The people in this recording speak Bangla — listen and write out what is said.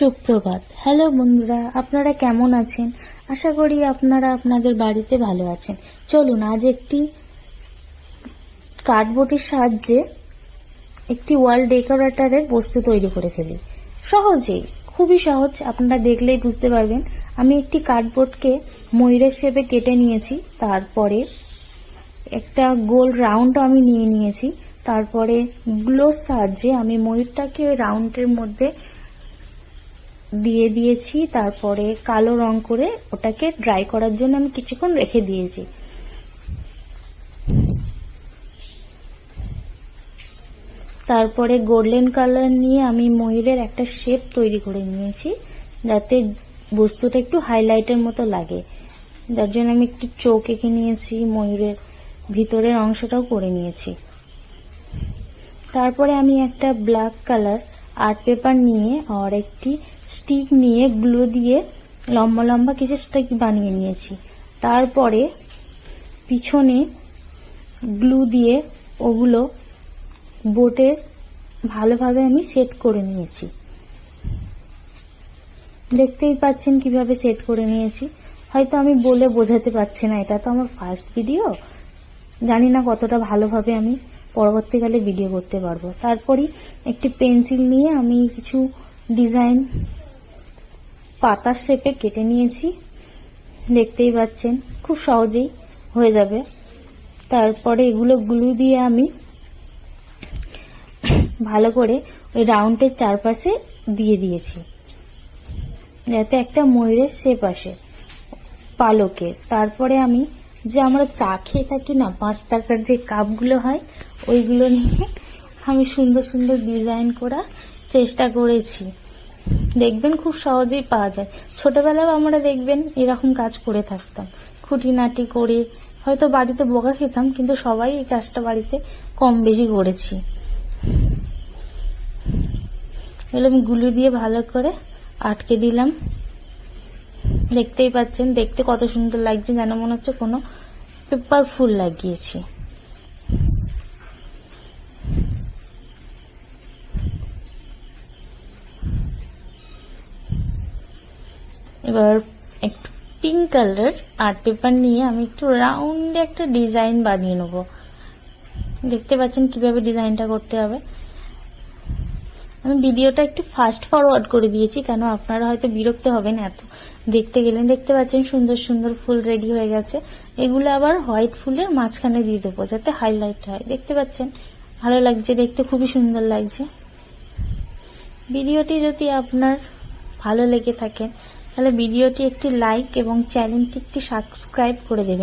সুপ্রভাত। হ্যালো বন্ধুরা, আপনারা কেমন আছেন? আশা করি আপনারা আপনাদের বাড়িতে ভালো আছেন। চলুন আজ একটি কার্ডবোর্ডের সাহায্যে একটি ওয়াল ডেকোরেটরের বস্তু তৈরি করে ফেলি। সহজেই, খুবই সহজ, আপনারা দেখলেই বুঝতে পারবেন। আমি একটি কার্ডবোর্ডকে ময়ূরের শেপে কেটে নিয়েছি, তারপরে একটা গোল রাউন্ড আমি নিয়ে নিয়েছি, তারপরে গ্লোর সাহায্যে আমি ময়ূরটাকে ওই রাউন্ডের মধ্যে দিয়ে দিয়েছি, তারপরে কালো রং করে ওটাকে ড্রাই করার জন্য আমি কিছুক্ষণ রেখে দিয়েছি। তারপরে গোল্ডেন কালার নিয়ে আমি ময়ূরের একটা শেপ তৈরি করে নিয়েছি, যাতে বস্তুটা একটু হাইলাইটের মতো লাগে, যার জন্য আমি একটু চোখ এঁকে নিয়েছি, ময়ূরের ভিতরের অংশটাও করে নিয়েছি। তারপরে আমি একটা ব্ল্যাক কালার আর্ট পেপার নিয়ে আর একটি স্টিক নিয়ে গ্লু দিয়ে লম্বা লম্বা কিছু স্টিক বানিয়ে নিয়েছি। তারপরে পিছনে গ্লু দিয়ে ওগুলো বোর্ডে ভালোভাবে আমি সেট করে নিয়েছি। দেখতেই পাচ্ছেন কিভাবে সেট করে নিয়েছি। হয়তো আমি বলে বোঝাতে পারছি না, এটা তো আমার ফার্স্ট ভিডিও, জানি না কতটা ভালোভাবে আমি পরবর্তীকালে ভিডিও করতে পারবো। তারপরে একটি পেন্সিল নিয়ে আমি কিছু ডিজাইন পাতার শেপে কেটে নিয়েছি, দেখতেই পাচ্ছেন খুব সহজেই হয়ে যাবে। তারপরে এগুলো গ্লু দিয়ে আমি ভালো করে ওই রাউন্ডের চারপাশে দিয়ে দিয়েছি, যাতে একটা ময়ূরের শেপ আসে পালকের। তারপরে আমি যে আমরা চা খেয়ে থাকি না, 5 টাকার যে কাপগুলো হয়, ওইগুলো নিয়ে আমি সুন্দর সুন্দর ডিজাইন করার চেষ্টা করেছি। দেখবেন খুব সহজেই পাওয়া যায়। ছোটবেলায় আমরা দেখবেন এরকম কাজ করে থাকতাম, খুঁটিনাটি করে হয়তো বাড়িতে বকা খেতাম, কিন্তু সবাই এই কাজটা বাড়িতে কম বেশি করেছি। এগুলো আমি গুলি দিয়ে ভালো করে আটকে দিলাম। দেখতেই পাচ্ছেন দেখতে কত সুন্দর লাগছে, যেন মনে হচ্ছে কোনো পেপার ফুল লাগিয়েছি। এবার একটু পিঙ্ক কালার আর্ট পেপার নিয়ে আমি একটু রাউন্ডে একটা ডিজাইন বানিয়ে নেব। দেখতে পাচ্ছেন কিভাবে ডিজাইনটা করতে হবে। আমি ভিডিওটা একটু ফাস্ট ফরওয়ার্ড করে দিয়েছি, কেন আপনারা হয়তো বিরক্ত হবেন এত দেখতে গেলেন। দেখতে পাচ্ছেন সুন্দর সুন্দর ফুল রেডি হয়ে গেছে। এগুলো আবার হোয়াইট ফুলের মাঝখানে দিয়ে দেবো, যাতে হাইলাইট হয়। দেখতে পাচ্ছেন ভালো লাগছে দেখতে, খুবই সুন্দর লাগছে। ভিডিওটি যদি আপনার ভালো লেগে থাকে তাহলে ভিডিওটি একটি লাইক এবং চ্যানেলটি একটি সাবস্ক্রাইব করে দেবেন।